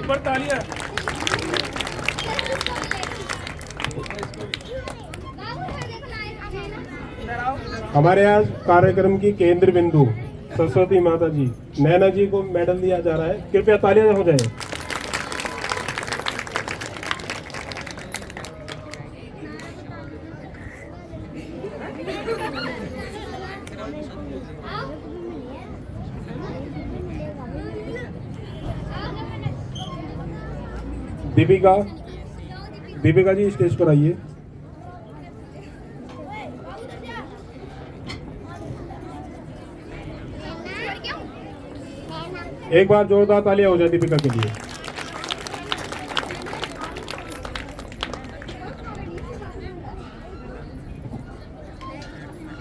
एक बार तालियां। हमारे आज कार्यक्रम की केंद्र बिंदु सरस्वती माता जी नैना जी को मेडल दिया जा रहा है। कृपया तालियां हो जाए। दीपिका दीपिका जी स्टेज पर आइए। एक बार जोरदार तालियां हो जाए दीपिका के लिए।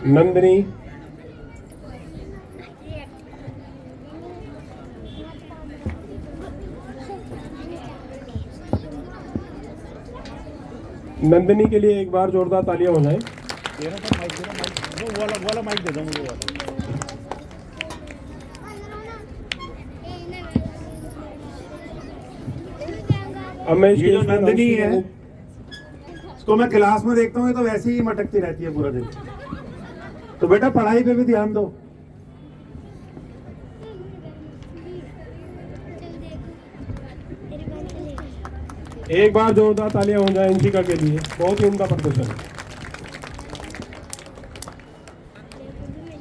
नंदिनी नंदिनी के लिए एक बार जोरदार तालियां हो जाए। वाला माइक दे दो मुझे वाला। अब मैं ये जो नंदिनी है इसको मैं क्लास में देखता हूँ तो वैसे ही मटकती रहती है पूरा दिन। तो बेटा पढ़ाई पे भी ध्यान दो। एक बार जोरदार तालियां हो जाए इंशिका के लिए, बहुत ही उम्दा प्रदर्शन।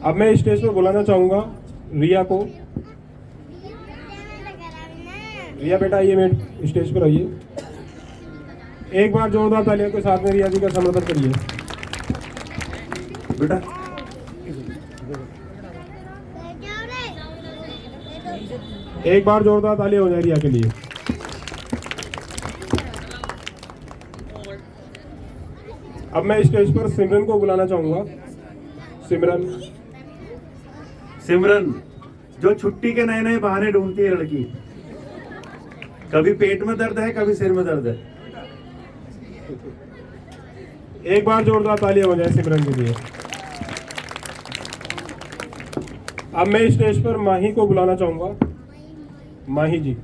अब मैं स्टेज पर बुलाना चाहूंगा रिया को। रिया बेटा आइए, मैं स्टेज पर आइए। एक बार जोरदार तालियों के साथ में रिया जी का समर्थन करिए। बेटा एक बार जोरदार तालियां हो जाए रिया के लिए। अब मैं स्टेज पर सिमरन को बुलाना चाहूंगा। सिमरन सिमरन जो छुट्टी के नए नए बहाने ढूंढती है लड़की। कभी पेट में दर्द है, कभी सिर में दर्द है। एक बार जोरदार तालियां हो जाए सिमरन के लिए। अब मैं स्टेज पर माही को बुलाना चाहूंगा। माही जी,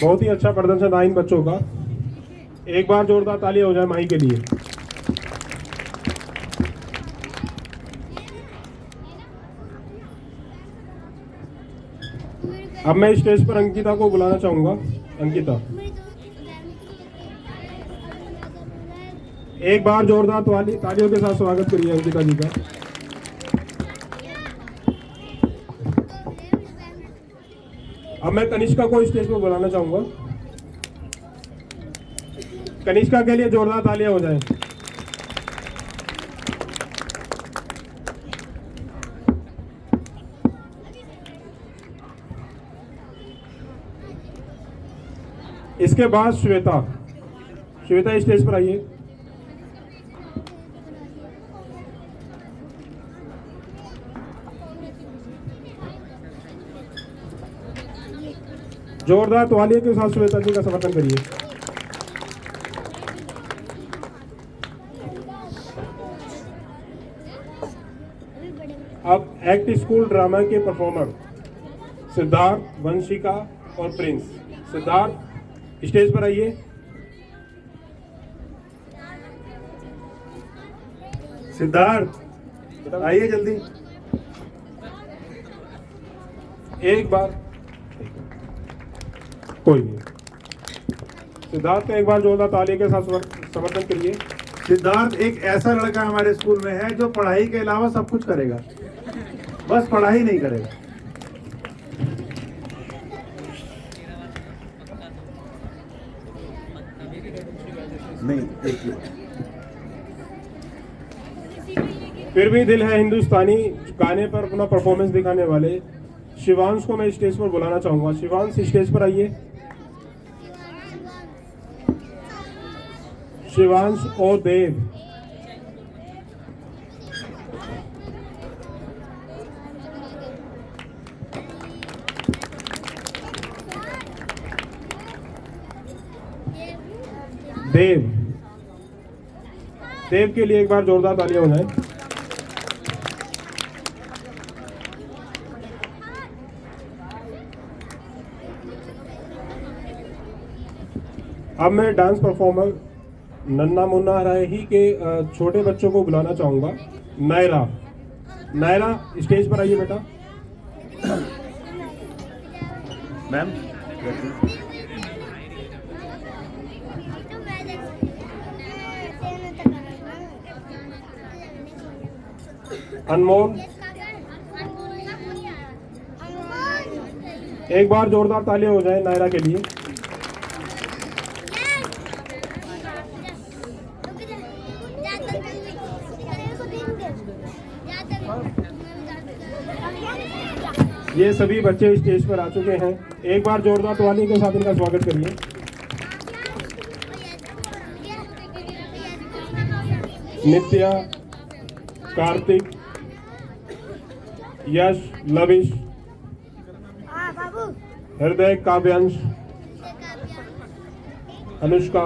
बहुत ही अच्छा प्रदर्शन था इन बच्चों का। एक बार जोरदार तालियां हो जाए माही के लिए। अब मैं स्टेज पर अंकिता को बुलाना चाहूंगा। अंकिता, एक बार जोरदार तालियों के साथ स्वागत करिए अंकिता जी का। अब मैं कनिष्का को स्टेज पर बुलाना चाहूंगा। कनिष्का के लिए जोरदार तालियां हो जाए। इसके बाद श्वेता स्टेज पर आइए। जोरदार तालियों के साथ श्वेता जी का समर्थन करिए। अब एक्ट स्कूल ड्रामा के परफॉर्मर सिद्धार्थ, वंशिका और प्रिंस। सिद्धार्थ स्टेज पर आइए। सिद्धार्थ आइए जल्दी। एक बार कोई नहीं। सिद्धार्थ का एक बार जोरदार ताली के साथ समर्थन करिए। सिद्धार्थ एक ऐसा लड़का हमारे स्कूल में है जो पढ़ाई के अलावा सब कुछ करेगा, बस पढ़ाई नहीं करेगा। नहीं देखिए, फिर भी दिल है हिंदुस्तानी गाने पर अपना परफॉर्मेंस दिखाने वाले शिवांश को मैं स्टेज पर बुलाना चाहूंगा। शिवांश स्टेज पर आइए। शिवांश और देव, देव के लिए एक बार जोरदार तालियां हो जाए। अब मैं डांस परफॉर्मर नन्ना मुन्ना राही के छोटे बच्चों को बुलाना चाहूँगा। नायरा, नायरा स्टेज पर आइए बेटा। मैम अनमोल, एक बार जोरदार तालियां हो जाए नायरा के लिए। ये सभी बच्चे स्टेज पर आ चुके हैं। एक बार जोरदार ताली के साथ इनका स्वागत करिए। नित्या, कार्तिक, यश, लविश, हृदय, काव्यांश, अनुष्का।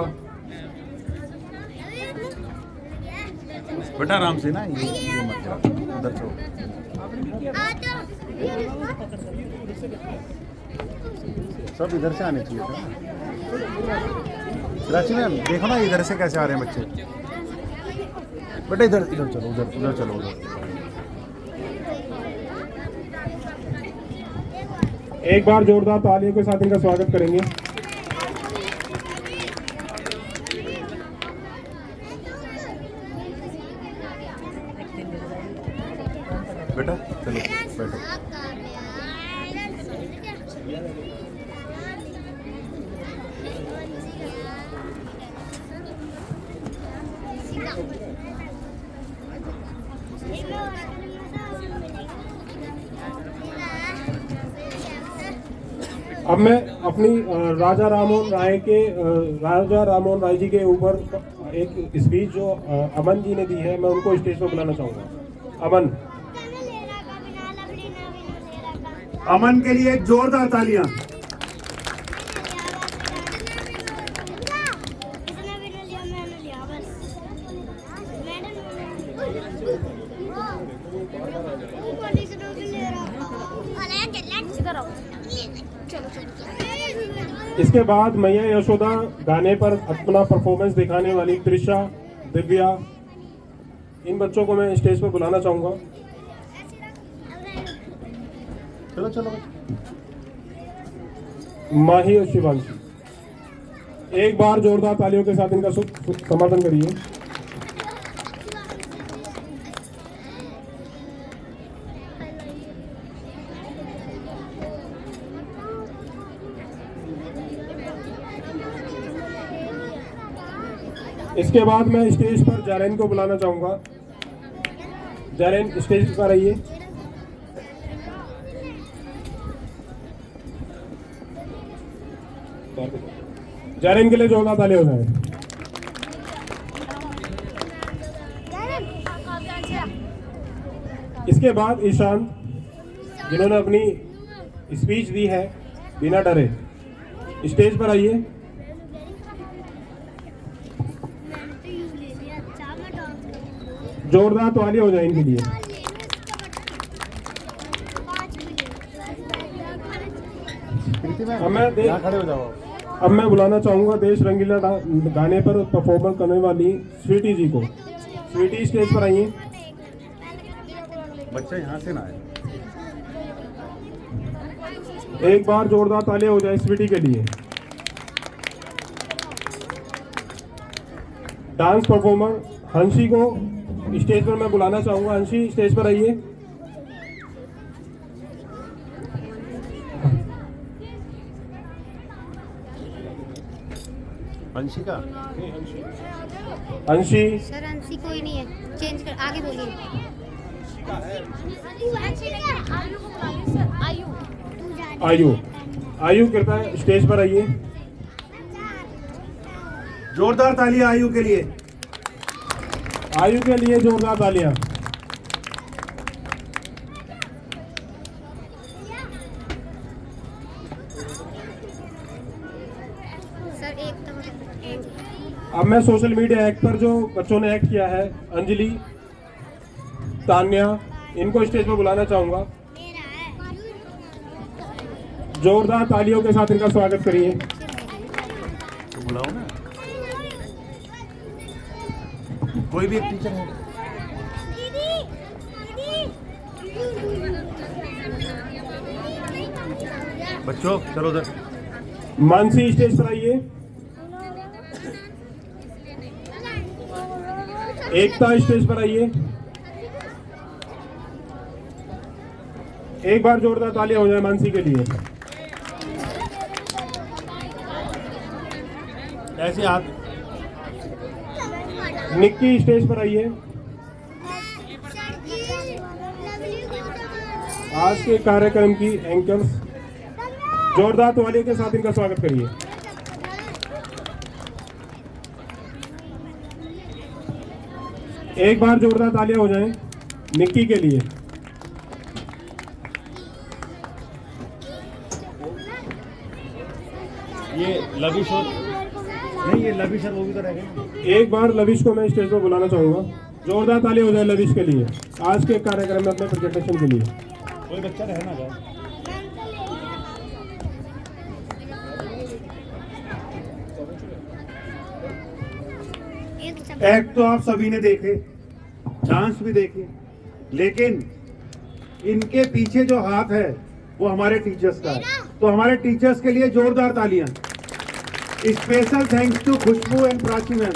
बेटा आराम से ना, ये मत करो, उधर चलो। सब इधर से आने चाहिए था। रांची मैम देखो ना इधर से कैसे आ रहे हैं बच्चे। बेटा इधर इधर चलो, उधर चलो, उधर। एक बार जोरदार तालियों के साथ इनका स्वागत करेंगे। बेटा चलो बैठो। अब मैं अपनी राजा राममोहन राय जी के ऊपर एक स्पीच जो अमन जी ने दी है, मैं उनको स्टेज पर बुलाना चाहूँगा। अमन, अमन के लिए जोरदार तालियां। इसके बाद मैया यशोदा गाने पर अपना परफॉर्मेंस दिखाने वाली त्रिशा, दिव्या, इन बच्चों को मैं स्टेज पर बुलाना चाहूँगा। चलो चलो। माही और शिवांशी, एक बार जोरदार तालियों के साथ इनका समर्थन करिए। इसके बाद मैं स्टेज पर जारैन को बुलाना चाहूँगा। जारैन स्टेज पर आइए। जारैन के लिए जोरदार ताली हो जाए। इसके बाद ईशांत, जिन्होंने अपनी स्पीच दी है बिना डरे, स्टेज पर आइए। जोरदार ताली हो जाए इनके लिए। अब मैं बुलाना चाहूंगा देश रंगीला गाने पर परफॉर्म करने वाली स्वीटी जी को। स्वीटी स्टेज पर आइए। बच्चा यहाँ से ना आए। एक बार जोरदार ताली हो जाए स्वीटी के लिए। डांस परफॉर्मर हंसी को स्टेज पर मैं बुलाना चाहूंगा। हंसी स्टेज पर आइए। अंशी का अंशी सर, अंशी कोई नहीं है, चेंज कर, आगे बोलिए। आयु, आयु कृपया स्टेज पर आइए। जोरदार तालियां आयु के लिए। आयु के लिए जोरदार तालियां। सर एक तो अब मैं सोशल मीडिया एक्ट पर जो बच्चों ने एक्ट किया है, अंजलि, तान्या, इनको स्टेज पर बुलाना चाहूंगा। जोरदार तालियों के साथ इनका स्वागत करिए। तो बुलाओ ना। कोई भी एक टीचर है। बच्चों चलो उधर। मानसी स्टेज पर आइए। एकता स्टेज पर आइए। एक बार जोरदार तालियां हो जाए मानसी के लिए। ऐसे हाथ। निक्की स्टेज पर आइए। आज के कार्यक्रम की एंकर्स जोरदार तालियों के साथ इनका स्वागत करिए। एक बार जोरदार तालियां हो जाएं निक्की के लिए। ये लविश और नहीं, ये लविश और वो भी तो रह गए। एक बार लविश को मैं स्टेज पर बुलाना चाहूंगा। जोरदार ताली हो जाए लविश के लिए आज के कार्यक्रम में अपने प्रेजेंटेशन के लिए। कोई बच्चा रहना जाए। एक्ट तो आप सभी ने देखे, डांस भी देखे, लेकिन इनके पीछे जो हाथ है वो हमारे टीचर्स का है। तो हमारे टीचर्स के लिए जोरदार तालियां। Special thanks to Khushboo and Prachi ma'am.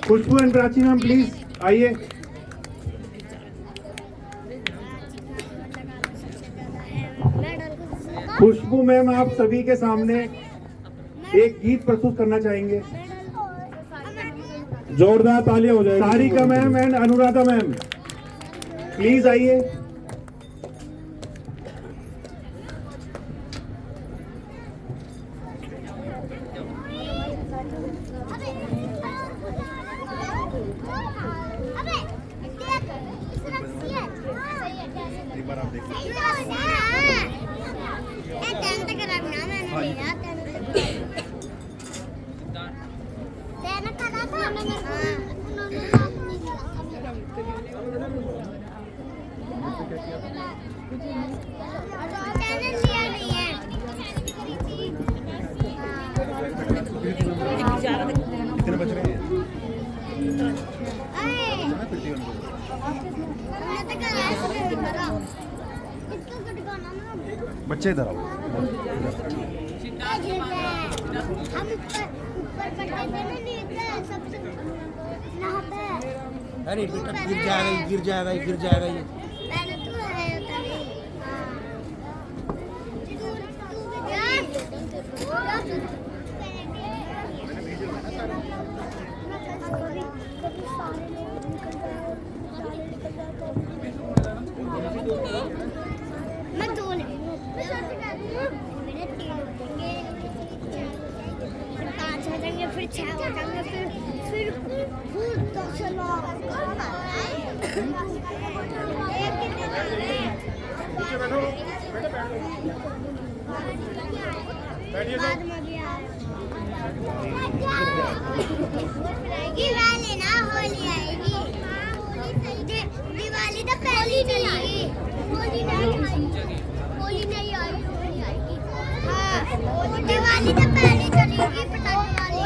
Khushboo and Prachi ma'am please आइए। खुशबू मैम आप सभी के सामने एक गीत प्रस्तुत करना चाहेंगे। जोरदार तालियां हो जाए। Sarika ma'am and Anuradha ma'am please आइए। कितने बच रहे हैं? बच्चे इधर आओ। अरे बेटा गिर जाएगा, गिर जाएगा, गिर जाएगा ये। मैं दो नहीं, फिर 5 हो जाएंगे, फिर 6 हो जाएंगे, फिर 10 बाद में भी दिवाली ना होली आएगी। दिवाली तो पहली नहीं आई, होली नहीं आई, होली आएगी। हाँ दिवाली तो पहले चलेगी पटाखे वाली।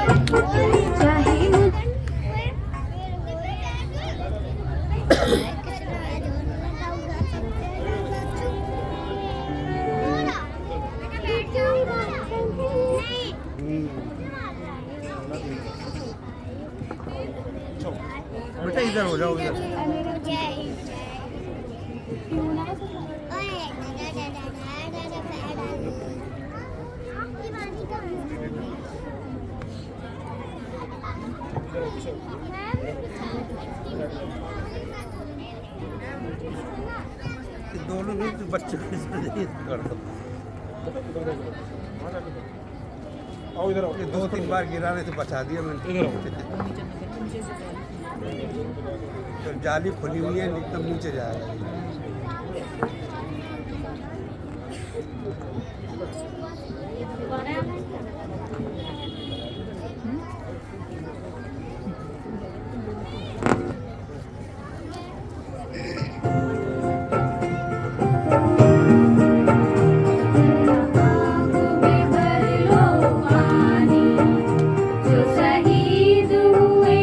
बेटा इधर हो जाओ, इधर। दोनों भी बच्चे कर दो। आओ इधर आओ। 2-3 बार गिराने से बचा दिया मैंने। इधर आओ। तो जाली खुली हुई है, एकदम नीचे जाएगा। जो शहीद हुए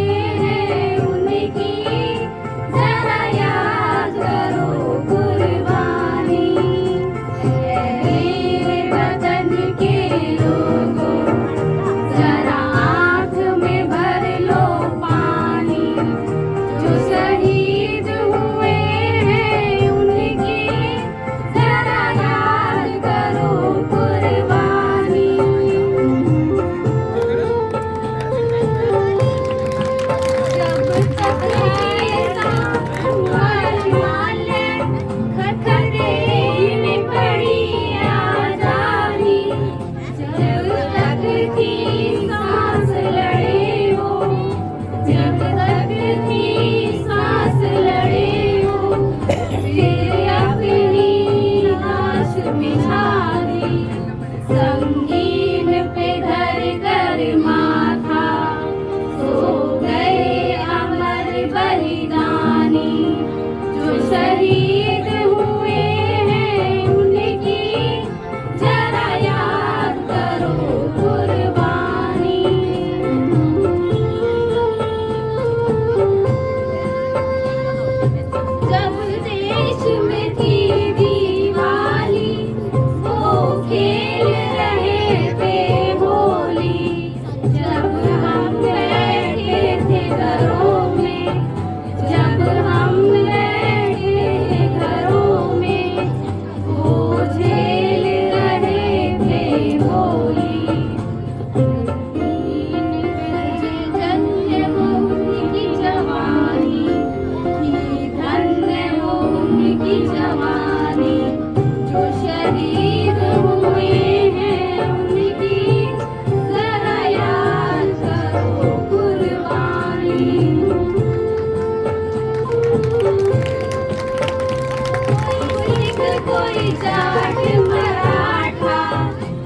कोई जाट मराठा,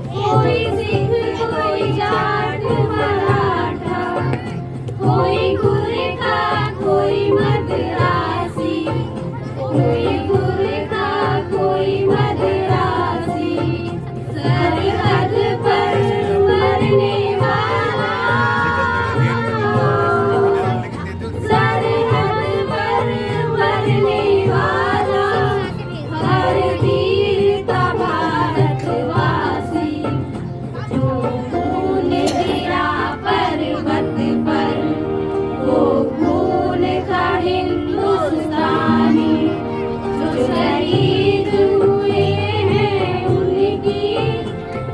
कोई सिख कोई जाट मराठा, कोई गुरखा कोई मद्रासी, कोई गुरखा कोई मद्रासी, सरहद पर मरने वाला, सरहद पर मरने वाला, हर वीर का भारतवासी, जो खून गिरा पर्वत पर, वो खून का हिंदुस्तानी, जो शहीद हुए हैं उनकी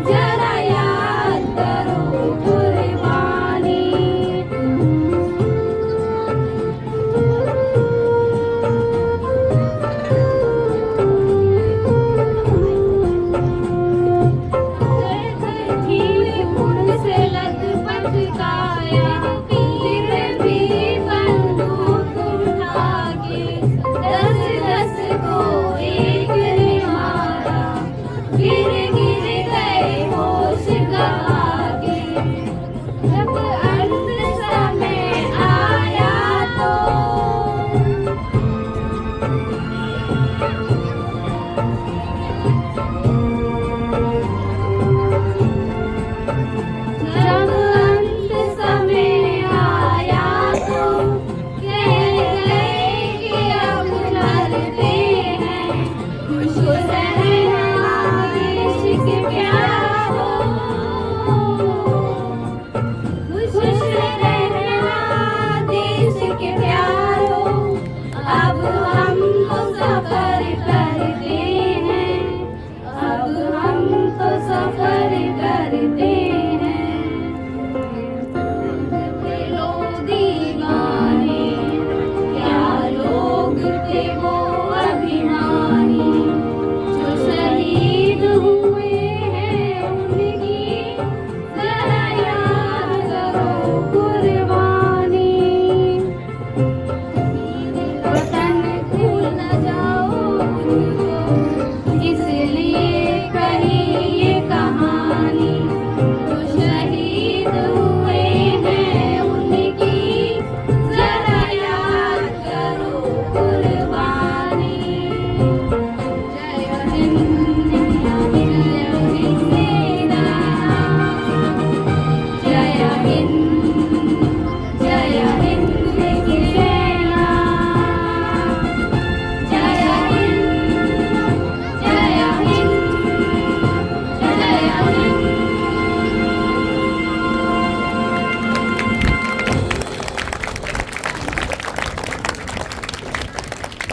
जरा याद करो कुर्बानी। धरती उनसे लथपथ काया, फिर भी बंदूक उठा के 10-10 को एक ने मारा, फिर गिर गए होश गंवा के। जब अंत समय आया तो जब अंत समय आया तो कह गए कि अब लड़ते हैं, खुश रहना देश के प्यारो, खुश रहना देश के प्यारो, अब हम तो सफर करते हैं, अब हम तो सफर करते हैं। थे लोग दीवाने, क्या लोग थे वो अभिमानी, जो शहीद हुए हैं उनकी जरा याद करो कुर्बानी। वतन भूल न जाओ उनको, इसलिए कही ये कहानी, जो शहीद हुए हैं उनकी जरा याद करो कुर्बानी। जय हिंद, जय हिंद सेना, जय हिंद, जय हिंद की सेना, जय हिंद, जय हिंद, जय हिंद।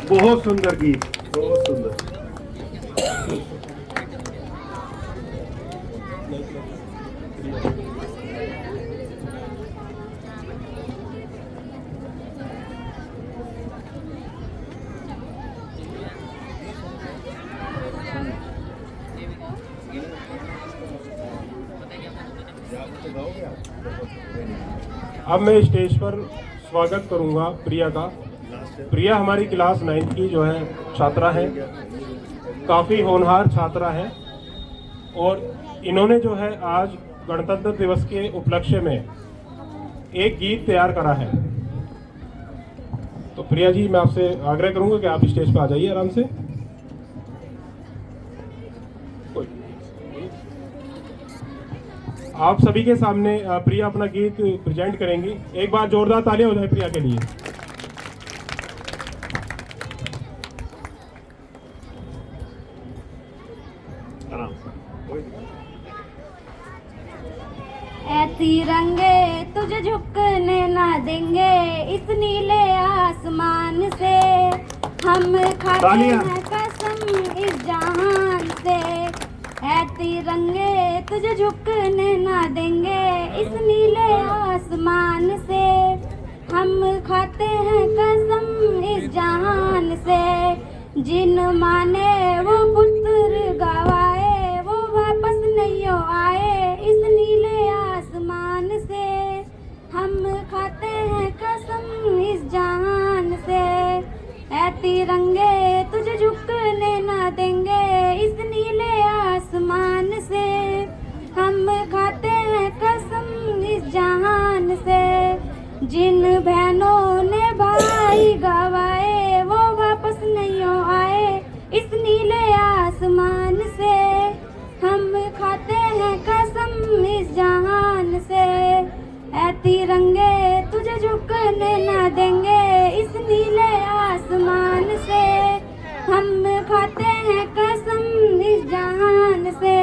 बहुत सुंदर गीत, बहुत सुंदर। अब मैं स्टेज पर स्वागत करूंगा प्रिया का। प्रिया हमारी क्लास 9 की जो है छात्रा है, काफ़ी होनहार छात्रा है और इन्होंने जो है आज गणतंत्र दिवस के उपलक्ष्य में एक गीत तैयार करा है। तो प्रिया जी, मैं आपसे आग्रह करूंगा कि आप स्टेज पर आ जाइए आराम से। आप सभी के सामने प्रिया अपना गीत प्रेजेंट करेंगी। एक बार जोरदार तालियां हो जाए प्रिया के लिए। ऐ तिरंगे तुझे झुकने ना देंगे इस नीले आसमान से, हम खाते हैं कसम इस जहान से। ऐ तिरंगे तुझे झुकने ना देंगे इस नीले आसमान से, हम खाते हैं कसम इस जहान से। जिन माने वो पुत्र गवाए वो वापस नहीं आए इस नीले आसमान से, हम खाते हैं कसम इस जहान से। ऐ तिरंगे तुझे झुकने ना देंगे जिन बहनों ने भाई गवाए वो वापस नहीं आए इस नीले आसमान से। हम खाते हैं कसम इस जहान से, ऐ तिरंगे तुझे झुकने ना देंगे इस नीले आसमान से। हम खाते हैं कसम इस जहान से,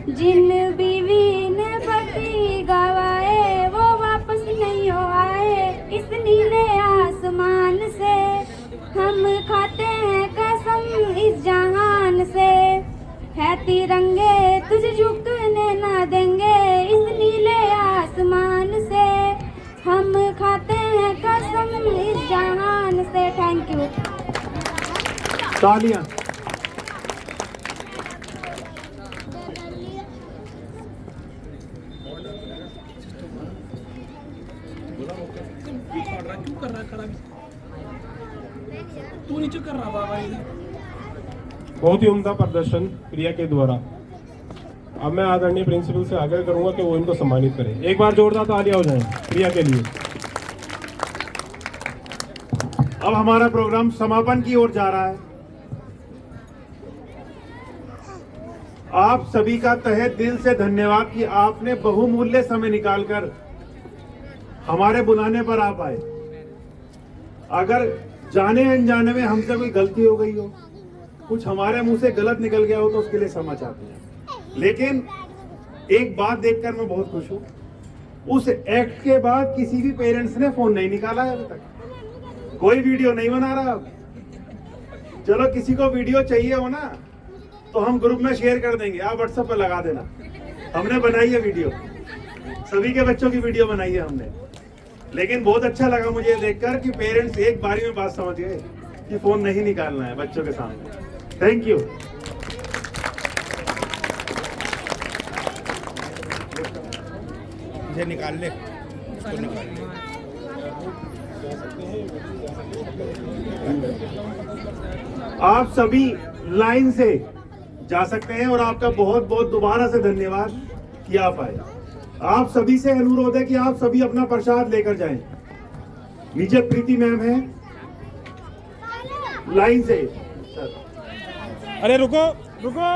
जिन बीवी ने पति गवाए वो वापस नहीं आए इस नीले आसमान से। हम खाते हैं कसम इस जहान से, है तिरंगे तुझे झुकने ना देंगे इस नीले आसमान से। हम खाते हैं कसम इस जहान से। Thank you. तालियां। क्यों कर रहा है खड़ा? तू नीचे कर रहा बाबा इधर। बहुत ही उम्दा प्रदर्शन प्रिया के द्वारा। अब मैं आदरणीय प्रिंसिपल से आग्रह करूंगा कि वो इनको सम्मानित करें। एक बार जोरदार तालियां हो जाएं प्रिया के लिए। अब हमारा प्रोग्राम समापन की ओर जा रहा है। आप सभी का तहे दिल से धन्यवाद कि आपने बहुमूल्य समय निकालकर हमारे बुलाने पर आप आए। अगर जाने अनजाने में हमसे कोई गलती हो गई हो, कुछ हमारे मुंह से गलत निकल गया हो तो उसके लिए क्षमा चाहते हैं। लेकिन एक बात देखकर मैं बहुत खुश हूं, उस एक्ट के बाद किसी भी पेरेंट्स ने फोन नहीं निकाला है अभी तक, कोई वीडियो नहीं बना रहा। चलो किसी को वीडियो चाहिए हो ना तो हम ग्रुप में शेयर कर देंगे, आप व्हाट्सएप पर लगा देना। हमने बनाई है वीडियो, सभी के बच्चों की वीडियो बनाई है हमने। लेकिन बहुत अच्छा लगा मुझे देखकर कि पेरेंट्स एक बारी में बात समझ गए कि फोन नहीं निकालना है बच्चों के सामने। Thank you. इसे निकाल ले, इसको निकाल ले। आप सभी लाइन से जा सकते हैं और आपका बहुत बहुत दोबारा से धन्यवाद कि आप आए। आप सभी से अनुरोध है कि आप सभी अपना प्रसाद लेकर जाएं। नीचे प्रीति मैम है, लाइन से। अरे रुको रुको।